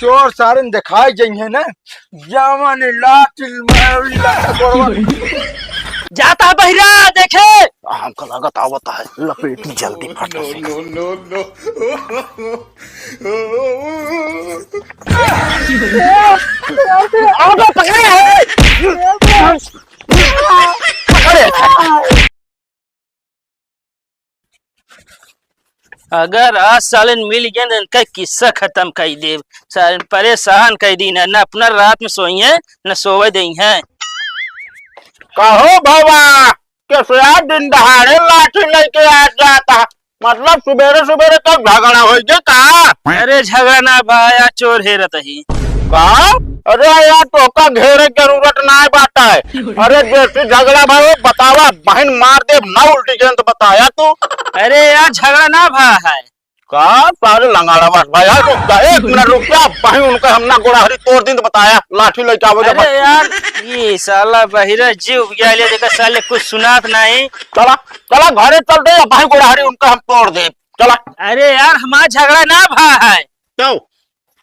चोर सारन दिखाई जाइए ना जामन जाता बहिरा देखे। हमको लागत आवता है लपेटी जल्दी फट अगर आज सालन मिल गया तो इनका किस्सा खत्म कर दे। सालन परेशान कर दी न अपना रात में सोई है न सोवे दे है। कहो बाबा कैसे यार दिन दहाड़े लाठी लेके आ जाता, मतलब सुबेरे सुबेरे तो झगड़ा हो गया। अरे झगड़ा ना भाया चोर हेरत ही का अरे यार तो का घेरे की जरूरत ना बाटा है। अरे जैसे झगड़ा भाई बतावा बहन मार दे ना उल्टी जन तो बताया तू। अरे यार झगड़ा ना भा है का सारे लंगाड़ा बस भाई यार रुक जा, एक मिनट रुक जा। बहन उनका हमना गोड़ा हरी तोड़ दिन तो बताया लाठी लेके आवो। अरे यार ये साला बहिरा जीव गया ले देखा साले कुछ सुनात नहीं। चला चला घरे चलते हैं, बहन गोड़ा हरी उनका हम तोड़ दे चला। अरे यार हमारा झगड़ा ना भा है, क्यों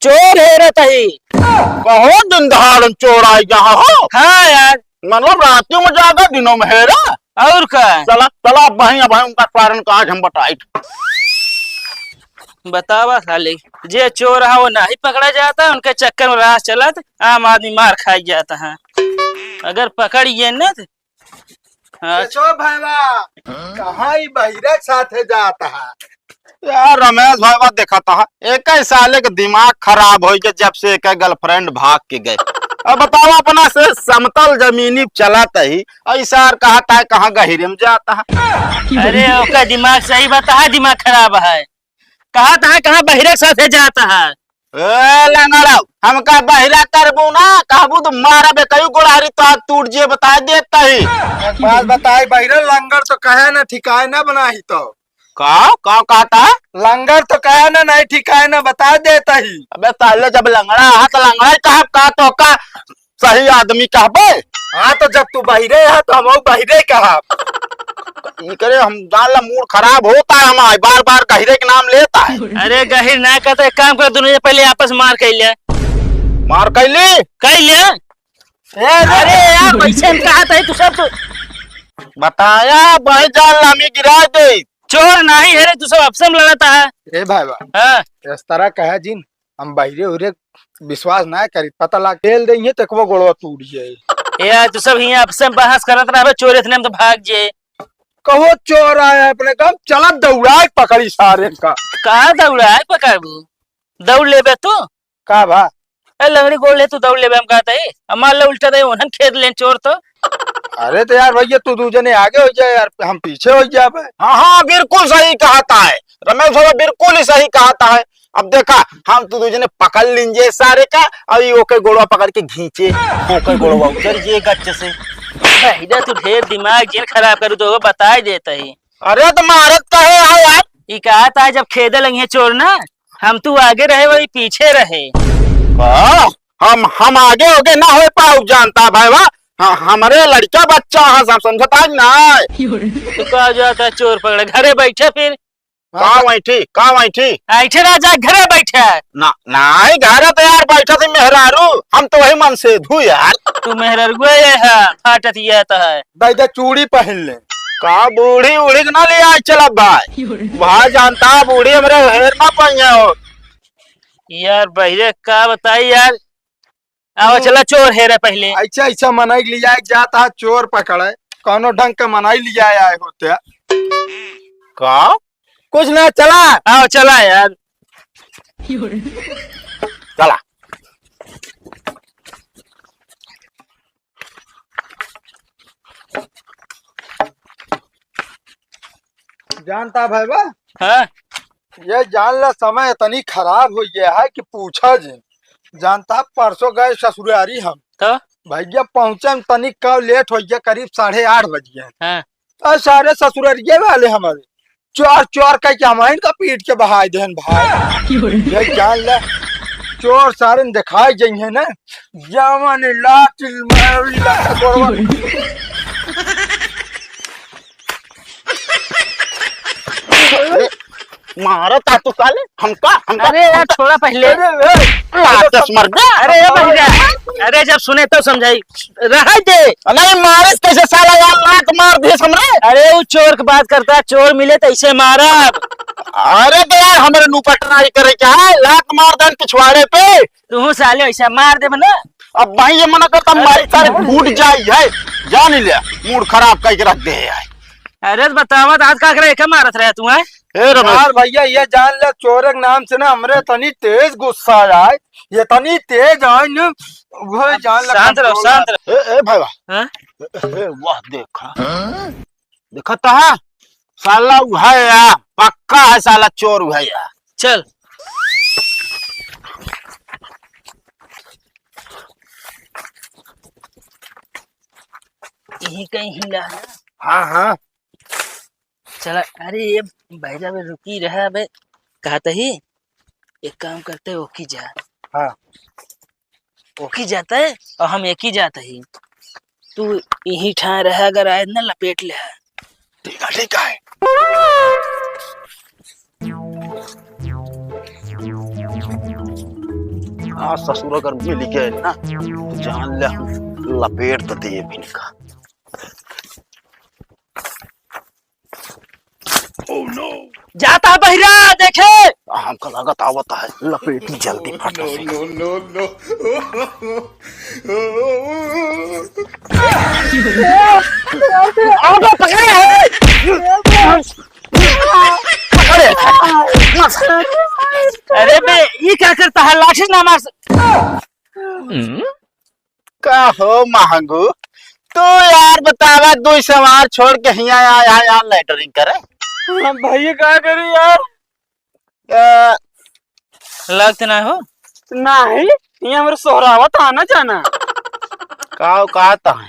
चोर हेरत ही। कहो दिन दहाड़ चोर आई जहाँ हो। हाँ यार मतलब रातों में जागा दिनों में हेरा। और का चला चला बहन भाई उनका कारण का आज हम बताए। बतावा साले जे चोर है वो ना ही पकड़ा जाता है, उनके चक्कर में राह चलत आम आदमी मार खाई जाता है। अगर पकड़िए न भाईवा कहाँ ही बहिरा साथे जाता है। यार रमेश भाई देखा था एक ही साले का दिमाग खराब हो गया जब से एक गर्लफ्रेंड भाग के गए। अब बताओ अपना से समतल जमीनी चलाता ही ऐसा कहता है कहाँ गहिरे में जाता है। अरे उसका दिमाग सही बता है, दिमाग खराब है। कहा था कहाँ बहिरे साथे जाता है। लंगड़ा हमका बहिरा करबू ना कहबू तो मारा बे कई गोड़ारी तो हाथ टूट जे बता देता ही। एक बात बताई बहिरा लंगर तो कहे ना ठिकाए ना बनाही तो का कहता है लंगर तो कहे ना नहीं ठिकाए ना बता देता ही। अबे साले जब लंगड़ा है तो लंगड़ा कहा का तो का सही आदमी कहबे। हाँ तो जब तू बहिरे है तो हम बहिरे कहा करे हम जान मूड खराब होता है हमारे बार बार गहिरे के नाम लेता है। अरे गहिर ना कहते काम कर दोनों पहले आपस मार कर लिया मार कैली कर लिया। अरे यार पैसे कहा था तू सब तो बताया भाई जान लामी गिरा दे। चोर नहीं है रे तू सब आपसे में लड़ाता है। ए भाईवा हाँ इस तरह कहे जिन हम बहिरे उरे विश्वास ना करी पता लग खेल देंगे तो वो गोड़वा टूट जाए। यार तू सब यहाँ आपसे बहस करत रहा चोर इतने में तो भाग जे। कहो चोर आया अपने काम चला दौड़ा पकड़ी सारे का कहा दौड़ा है पकड़बू दौड़ लेबे तू का भा लंगड़ी गोल ले तू दौड़ लेबे हम कहते है हमारे लिए उल्टा दे उन्हन खेद ले चोर तो। अरे तो यार भैया तू दूजने आगे हो जाए यार हम पीछे हो जाए। हाँ हाँ बिल्कुल सही कहता है रमेश भाई बिल्कुल ही सही कहता है। अब देखा हम तो दूजने पकड़ लीजिए सारे का और ओके गोड़वा पकड़ के घींचे ओके गोड़वा उतर जे गच्चे से। तू ढेर दिमाग जिन खराब करू तो बता देता ही। अरे तो महारत का है यार ये कहा था जब खेदे लगे चोर ना हम तू आगे रहे वही पीछे रहे। हम आगे होगे ना हो पाऊ जानता भाई वाह हाँ, हमारे लड़का बच्चा हाँ सब समझता ना तो कहा जाता चोर पकड़े घरे बैठे फिर कहाँ बैठी ऐठे ना जा घरे बैठे ना नहीं घर तो यार बैठा थे मेहरारू हम तो वही मन से धू यार। तू मेहर है फाटत है भाई चूड़ी पहन ले का बूढ़ी उड़ी ना ले आए चला भाई वहाँ जानता बूढ़ी हमारे हेर ना पाइए हो यार बहिरे का बताई यार। आओ चला चोर हेरे पहले ऐसा ऐसा मनाई लिया जाता है चोर पकड़े कौनो ढंग का मनाई लिया आए होते का कुछ ना चला आओ चला यार चला जानता भाई बा हाँ ये जान ला समय इतनी खराब हो गया है कि पूछा जी जानता परसों गए ससुरारी हम तो भैया पहुंचे में तनिक कब लेट हो गया करीब 8:30 बज गए। हाँ और सारे ससुरारिये वाले हमारे चोर चोर कह के हमारे का पीट के बहाई देन भाई। ये जान ले चोर सारे दिखाई जाइए ना जामन मारा था तू साले हमका अरे यार छोड़ा पहले लाते मर दे। अरे ये बहिरा, अरे जब सुने तो समझाई रहा दे। नहीं मारे कैसे साला यार, लात मार दे हमरे। अरे वो चोर की बात करता है, चोर मिले तो ऐसे मारा। अरे तो यार हमारे नू पटनाई करे क्या है, लात मार दे पिछवाड़े पे। तू साले ऐसा मार दे ना। अब भाई ये मना करता मारी सारे फूट जाई है, जान ले मूड खराब करके रख दे है। अरे बतावा आज का करे क्या मारत रहे तू है? ए रमेश यार भैया ये जान ले चोरक नाम से ना हमरे तनी तेज गुस्सा आए, ये तनी तेज आए न वो जान ले। शांत रहो, शांत रहो। ए भाई हाँ? वाह देखा देखा ता साला है यार, पक्का है साला चोर है यार। चल यही कहीं हिला है। हाँ हाँ चला, अरे ये भैया में रुकी रहा बे, कहता ही एक काम करते ओकी जा। हाँ ओकी जाता है और हम एक ही जाता ही। तू यही ठा रहा, अगर आए ना लपेट ले। ठीक है। हाँ ससुर अगर मिल गए ना तो जान ले हम लपेट तो दे भी का। Oh no! जाता बहिरा देखे। हमका लागत आवता है, लपेटी जल्दी फटा से। आगे पकड़े है। अरे बे ये क्या करता है, लाठी ना मार। का हो महंगू तू यार बतावा, दो सवार छोड़ के यहाँ आया यार लेटरिंग करे। भैया क्या करी यार? लगते ना हो नहीं, ये हमारे सोहरावा था ना जाना। कहता है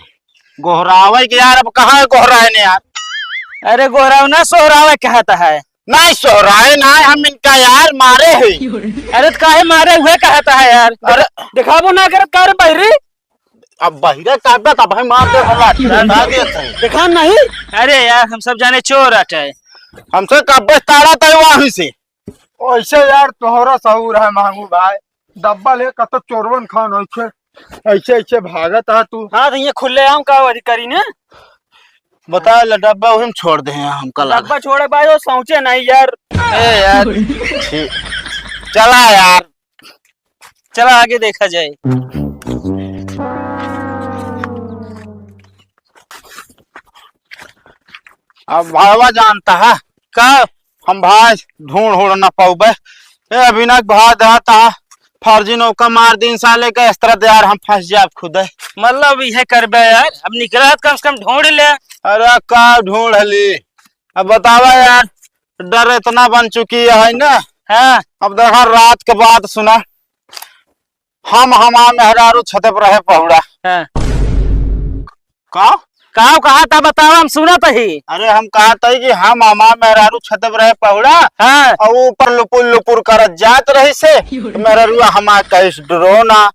गोहरावे के यार, अब कहाँ है गोहराए ने यार। अरे गोराव ना सोहरावा कहता है। नहीं सोहराए ना हम इनका यार मारे है। अरे तो काहे मारे हुए कहता है यार। अरे दिखाबो ना करत का रे बहरी, अब बहिरे काटता तब भाई मार दे भला दिखा नहीं। अरे यार हम सब जाने चोर अटे। हमसे कब्बे ताड़ा था वहीं से। ऐसे यार तोहरा सहूर है महंगू भाई, डब्बा ले कत चोरवन खान ऐसे ऐसे ऐसे भागत है तू। हाँ तो ये खुले आम का अधिकारी ने बता ले डब्बा वहीं छोड़ दे हमका लगा। डब्बा छोड़े भाई वो सोचे नहीं यार। ए यार ठीक चला यार, चला आगे देखा जाए। अब भाईवा जानता है का हम भाई ढूंढ ढूंढ न पाऊबे। ए अभी ना भाई देता फर्जी नौका मार दिन साले का इस तरह यार हम फंस जाए खुद। मतलब यह करबे यार, अब निकला कम से कम ढूंढ ले। अरे का ढूंढ ली, अब बतावा यार डर इतना बन चुकी है ना। हाँ अब देखा रात के बाद सुना हम मेहरारू छते पर रहे पहुड़ा। हाँ का कहा था बताओ, हम सुना तो ही। अरे हम कहा था कि हम मेहरारू छते पर रहे पहुड़ा हाँ और ऊपर लुपुर लुपुर करत जात रही से मेहरारू हमार कहे ड्रोन आ,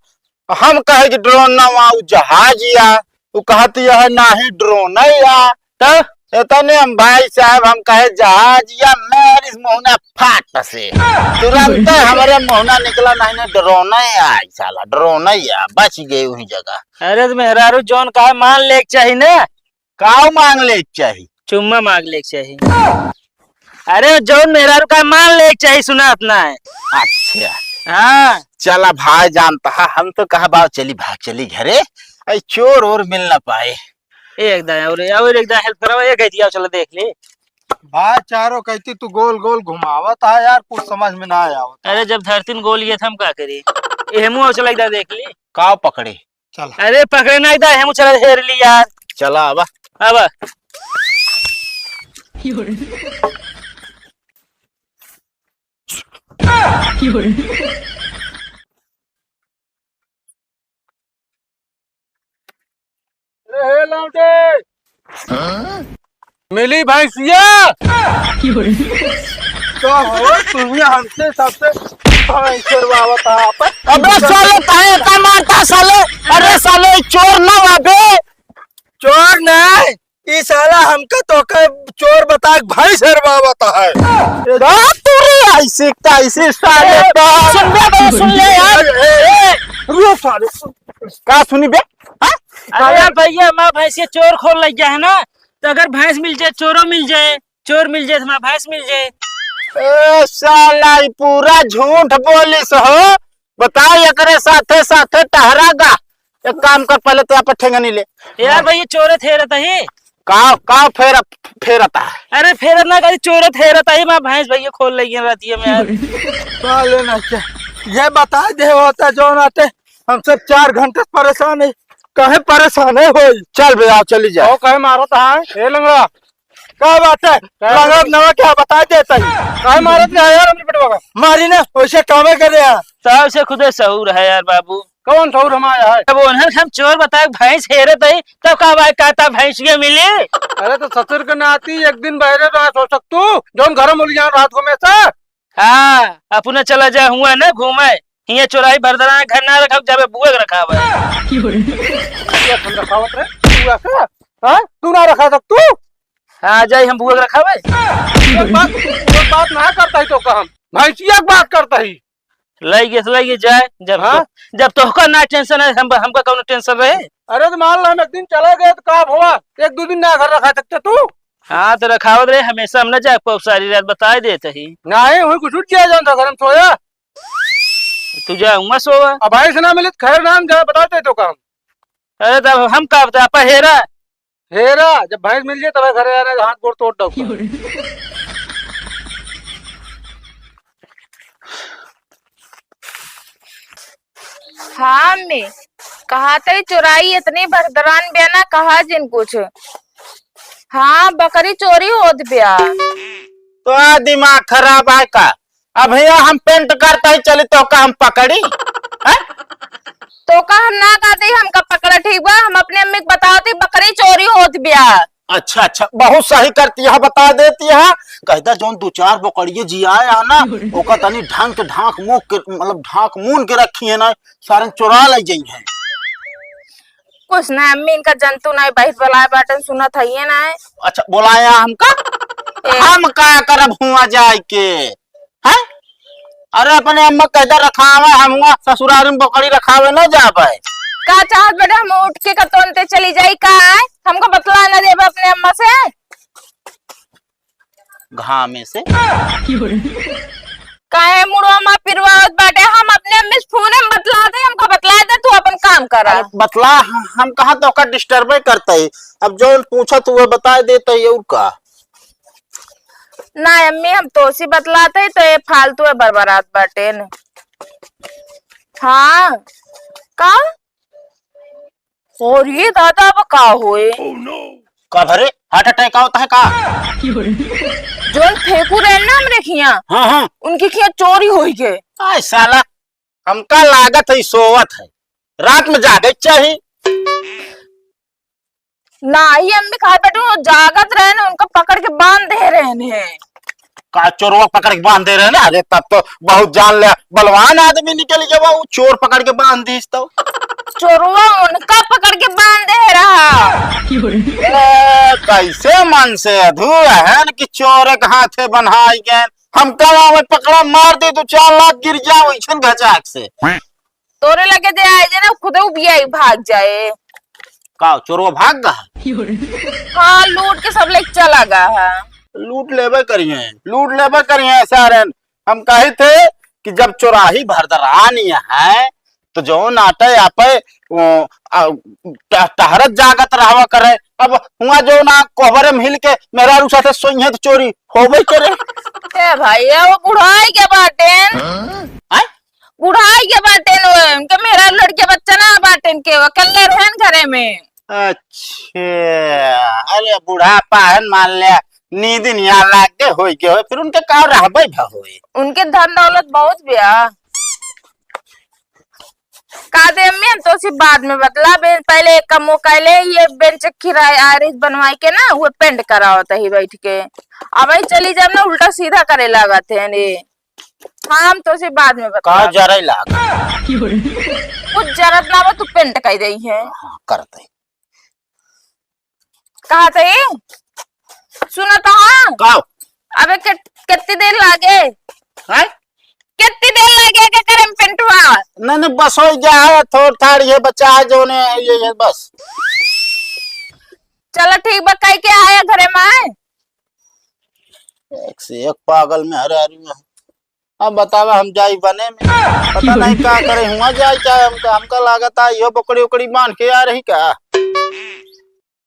हम कहे कि ड्रोन ना वहाँ जहाज या वो कहती है ना ही ड्रोन या। तो इतने हम भाई साहब हम कहे जहाज या मेरी मोहना फाट से तुरंत हमारे मोहना निकला नहीं ड्रोन या साला ड्रोन या बच गए वही जगह। अरे तो मेहरारू जौन कहा मान ले चाहिए ना। काऊ मांग ले चाहिए, चुम्मा मांग ले चाहिए। अरे जौन मेहरारू का मान ले चाहिए, सुना अपना है। अच्छा हाँ चला भाई जानता है, हम तो कहा बात चली भाग चली घरे, ऐ चोर और मिल ना पाए। एक दाएं और एक दाएं हेल्प करो, एक दिया चलो देख ले। भाई चारों कहती तू गोल गोल घुमावत है यार, कुछ समझ में ना आया। अरे जब धरती गोल ये था हम क्या करी। हेमू चला इधर देख ली। काव पकड़े चल अरे पकड़े ना इधर, हेमू चला हेर ली यार। चला अब अब मिली भैंसिया तो हो तुम्हें हमसे सबसे भैंसरवावत है आपस। अबे साले काहे का मारता साले, अरे साले चोर ना वाबे। चोर नहीं, ई साला हमका तो के चोर बता भाई सरवावत है। रात तू रे ऐसे कैसे साले सुन ले यार। सारे का सुनी बे हाँ? अरे भैया माँ भैंस ये चोर खोल लग गया है ना, तो अगर भैंस मिल जाए चोरों मिल जाए, चोर मिल जाए तो हमारा भैंस मिल जाए। ए साला ई पूरा झूठ बोलिस हो। बताओ एकरे साथे साथे टहरागा। एक काम कर पहले तो आप ठेंगनी ले यार भैया चोरे थे रहता ही। का फेरता है। अरे फेर ना कभी चोरे थे रहता ही, माँ भैंस भैया खोल लगी रहती है मैं। साले ना क्या ये बता दे होता जो आते हम सब 4 घंटे से परेशान है। कहे परेशान है हो चल बे आओ चली जा। कहे मारत है ए लंगड़ा, क्या बात है लगा नवा क्या बता देता है कहे मारत है यार हमने पेटवा का। मारी ना वैसे कामे करे यार। साहब से खुदे सहूर है यार बाबू। कौन ठौर हम आया है? अब उन्हें हम चोर बताए भैंस हेरे तई तब का भाई कहता भैंस के मिली। अरे तो ससुर के नाती एक दिन बहरे रहा सो सकतू जौन घर में जान रात को में से। हाँ अपने चला जा हुआ ना घूमे ये चोराई भरदरा घर ना रखा जाबे बुआ के रखा हुआ रखावत रे तू ऐसा हां तू ना रखा सकतू। हाँ जाई हम बुआ के रखा हुआ। बात ना करता ही तो काम भैंसिया की बात करता ही। लगी जाए जब हाँ? जब तोहका ना टेंशन है हमका कौन टेंशन रहे। अरे तो मान लो हम एक दिन चले गए तो का हुआ, 1-2 दिन ना घर रखा सकते तू। हाँ तो रखावत रहे हमेशा हम न जा पाओ सारी रात बताए देते ही। नहीं हुई कुछ उठ जाए जान था घर में सोया। तू जा उमा सोवा। अब भाई से ना मिले तो खैर नाम जा बताते तो काम। अरे तब हम का बता आपा हेरा हेरा जब भैंस मिल जाए तब घर आने हाथ गोड़ तोड़ दो। हाँ मैं कहा था चुराई इतनी भरदरान बिया ना कहा जिन कुछ। हाँ बकरी चोरी होत बिया। तो आ दिमाग खराब है का। अब भैया हम पेंट करता ही चली तो का हम पकड़ी हैं? तो का हम ना कहते हमका पकड़ा ठीक बा, हम अपने अम्मी को बताते बकरी चोरी होत बिया। अच्छा बहुत सही करती है बता देती है। कहता जोन 2-4 बकरिए जियाए है ना ओका तनी ढंग के ढाक मुंह के मतलब ढाक मून के रखी है ना सारे चुरा ले जाई है। कुछ ना अम्मी इनका जंतु नहीं बहित बलाए बाटन सुना था ये ना। अच्छा बुलाया हमका हम का करब हुआ जाए के हैं। अरे अपने अम्मा कहता रखावे हम ससुराल में बकरी रखावे न जावे। का चाहत बेटा हम उठ के कतोनते चली जाई का है? हमको बतला ना देबे अपने अम्मा से। घामे से काहे मुड़वा मा पिरवावत बाटे, हम अपने अम्मी से फोन में बतला दे, हमको बतला दे तू अपन काम करा। बतला हम कहा तो का डिस्टर्ब करता है। अब जो पूछा तो वो बता देता है और का ना अम्मी हम तो सी बतलाते तो ये फालतू है बरबरात बाटे न। हाँ का और ये दादा अब का होए का भरे हार्ट अटैक होता है का। जोन फेंकू रहे ना हमरे खिया हाँ उनकी खिया चोरी होई के। आय साला हमका लागत है सोवत है रात में जागे चाहिए ना ही अम्मी कहा बेटे वो जागत रहे न उनको पकड़ के बांध दे रहे हैं। का चोरवा पकड़ के बांध दे रहे ना। अरे तब तो बहुत जान ले बलवान आदमी निकल गया वो चोर पकड़ के बांध दी तो। चोरवा उनका पकड़ के बांध दे रहा। कैसे मन से अधूरा है न कि चोर के हाथे बनाई गए। हम कहा में पकड़ा मार दे 2-4 लाख गिर जाओ इछन घचाक से। तोरे लगे दे आए जे ना खुद उबिया भाग जाए। का चोरवा भाग गया। हाँ लूट के सब लेके चला गया है। लूट लेबे करिए सारे। हम कहे थे कि जब चौराही भरदरानी है तो जो नाटे आपे टहरत जागत रहवा करे। अब हुआ जो ना कोहबरे में हिल के मेरा रूसा से सोई तो चोरी होबे करे। ए भाई वो बुढ़ाई के बाटेन बुढ़ाई के बाटेन उनके मेरा लड़के बच्चा ना बाटेन के अकेले रहन घरे में। अच्छा अरे बुढ़ापा है मान लिया नींद नहीं लागे होई के हो फिर उनके का रहबे होई। उनके धन दौलत बहुत बिया का दे अम्मी हम तो सिर्फ बाद में बतला पहले एक कमो कैले ये बेंच किराए आरिस बनवाई के ना वो पेंट करावत ही बैठ के। अब ही चली जब ना उल्टा सीधा करे लगा थे ने। हाँ हम तो सिर्फ बाद में बतला का जरा लाग कुछ जरूरत ना हो तू पेंट कर दई है। हाँ करते कहा थे सुना तो हाँ का अबे कितनी देर लागे है कितनी देर लगे के करे में पिंटुआ? नहीं बस हो गया, थोड़ थाड़ ये बच्चा है जो ने ये बस। चलो ठीक बा, कह के आया घरे में आए। एक से एक पागल में हरे हरी में। अब बतावा हम जाई बने में, पता नहीं क्या करे हुआ जाए क्या। हमका लागत है यो बकरी उकड़ी बांध के आ रही क्या।